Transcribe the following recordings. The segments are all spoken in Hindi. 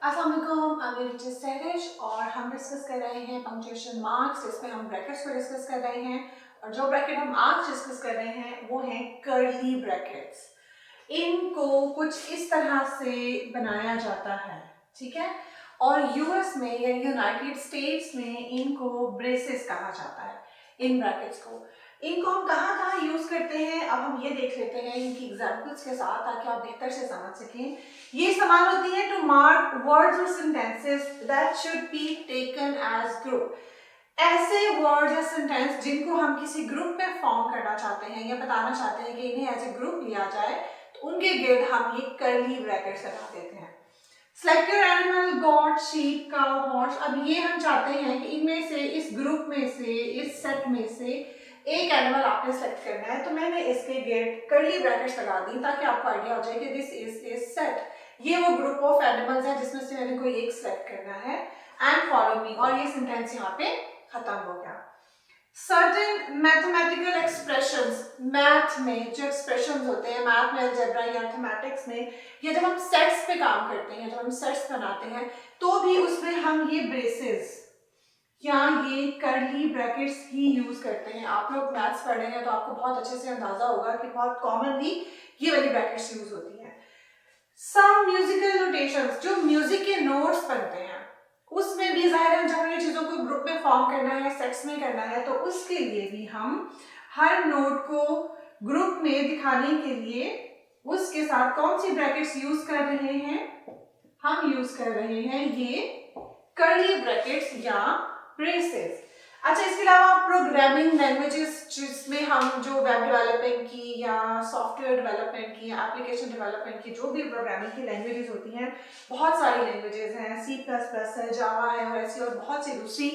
अस्सलाम वालेकुम, I'm your teacher सहरिश और हम डिस्कस कर रहे हैं पंक्चुएशन मार्क्स। इसमें हम ब्रैकेट्स को डिस्कस कर रहे हैं और जो ब्रैकेट हम आज डिस्कस कर रहे हैं वो हैं कर्ली ब्रैकेट्स। इनको कुछ इस तरह से बनाया जाता है, ठीक है। और यूएस में या यूनाइटेड स्टेट्स में इनको ब्रेसेस कहा जाता है। इन ब्रैकेट्स को इनको हम कहाँ कहाँ यूज करते हैं, अब हम ये देख लेते हैं इनकी एग्जांपल्स के साथ ताकि आप बेहतर से समझ सकें। ये इस्तेमाल होती है टू मार्क वर्ड्स और sentences that should be taken age group. ऐसे वर्ड्स या सेंटेंस जिनको हम किसी ग्रुप में फॉर्म करना चाहते हैं या बताना चाहते हैं कि इन्हें एज ए ग्रुप लिया जाए, तो उनके गिर्द हम ये कर्ली ब्रैकेट्स लगा देते हैं। Select your animal, got, sheep, cow, horse. अब ये हम चाहते हैं कि इनमें से, इस ग्रुप में से, इस सेट में से एक एनिमल आपने सेलेक्ट करना है, तो मैंने इसके गिर्द कर्ली ब्रैकेट्स लगा दी ताकि आपको आइडिया हो जाए कि दिस इज सेट। ये वो ग्रुप ऑफ एनिमल्स है जिसमें से मैंने कोई एक सेलेक्ट करना है एंड फॉलो मी, और ये सेंटेंस यहाँ पे खत्म हो गया। सर्टेन मैथमेटिकल एक्सप्रेशंस, मैथ में जो एक्सप्रेशंस होते हैं, मैथ में, अलजेब्रा या मैथमेटिक्स में, या जब हम सेट्स पे काम करते हैं, जब हम सेट्स बनाते हैं, तो भी उसमें हम ये ब्रेसेस या ये कर्ली ब्रैकेट्स ही यूज करते हैं। आप लोग मैथ्स पढ़ रहे हैं तो आपको बहुत अच्छे से अंदाजा होगा कि बहुत कॉमनली ये वाली ब्रैकेट्स यूज होती हैं। सम म्यूजिकल नोटेशंस, जो म्यूजिक के नोट्स बनते हैं, उसमें भी जाहिर है जब हमें चीजों को ग्रुप में फॉर्म करना है, सेट्स में करना है, तो उसके लिए भी हम हर नोट को ग्रुप में दिखाने के लिए उसके साथ कौन सी ब्रैकेट्स यूज कर रहे हैं? हम यूज कर रहे हैं ये कर्ली ब्रैकेट्स या ब्रेसेस। अच्छा, इसके अलावा प्रोग्रामिंग लैंग्वेजेस जिसमें हम जो वेब डेवलपमेंट की या सॉफ्टवेयर डेवलपमेंट की या एप्लीकेशन डेवलपमेंट की जो भी प्रोग्रामिंग की लैंग्वेजेस होती हैं, बहुत सारी लैंग्वेजेस हैं, C++ है, जावा है और ऐसी और बहुत सी दूसरी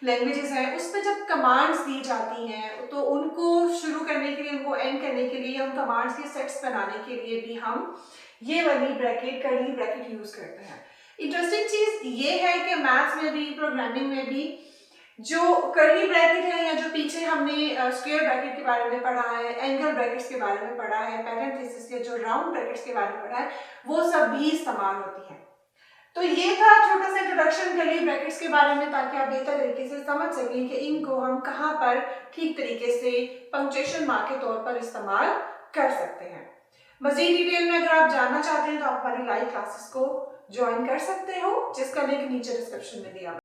लैंग्वेजेस हैं। उस पर जब कमांड्स दी जाती हैं तो उनको शुरू करने के लिए, उनको एंड करने के लिए, उन कमांड्स के सेट्स बनाने के लिए भी हम ये वाली ब्रैकेट, कर्ली ब्रैकेट यूज करते हैं। इंटरेस्टिंग चीज ये है कि मैथ्स में भी, प्रोग्रामिंग में भी जो कर्ली ब्रैकेट है या जो पीछे हमने स्क्वायर ब्रैकेट के बारे में पढ़ा है, एंगल ब्रैकेट्स के बारे में पढ़ा है, पैरेंथेसिस के जो राउंड ब्रैकेट्स के बारे में पढ़ा है, वो सब भी इस्तेमाल होती है। तो ये था छोटा सा इंट्रोडक्शन कर्ली ब्रैकेट्स के बारे में, ताकि आप बेहतर तरीके से समझ सकें कि इनको हम कहाँ पर ठीक तरीके से पंक्चुएशन मार्क के तौर पर इस्तेमाल कर सकते हैं। मजीद डिटेल में अगर आप जानना चाहते हैं तो आप हमारी लाइव क्लासेस को ज्वाइन कर सकते हो, जिसका लिंक नीचे डिस्क्रिप्शन में दिया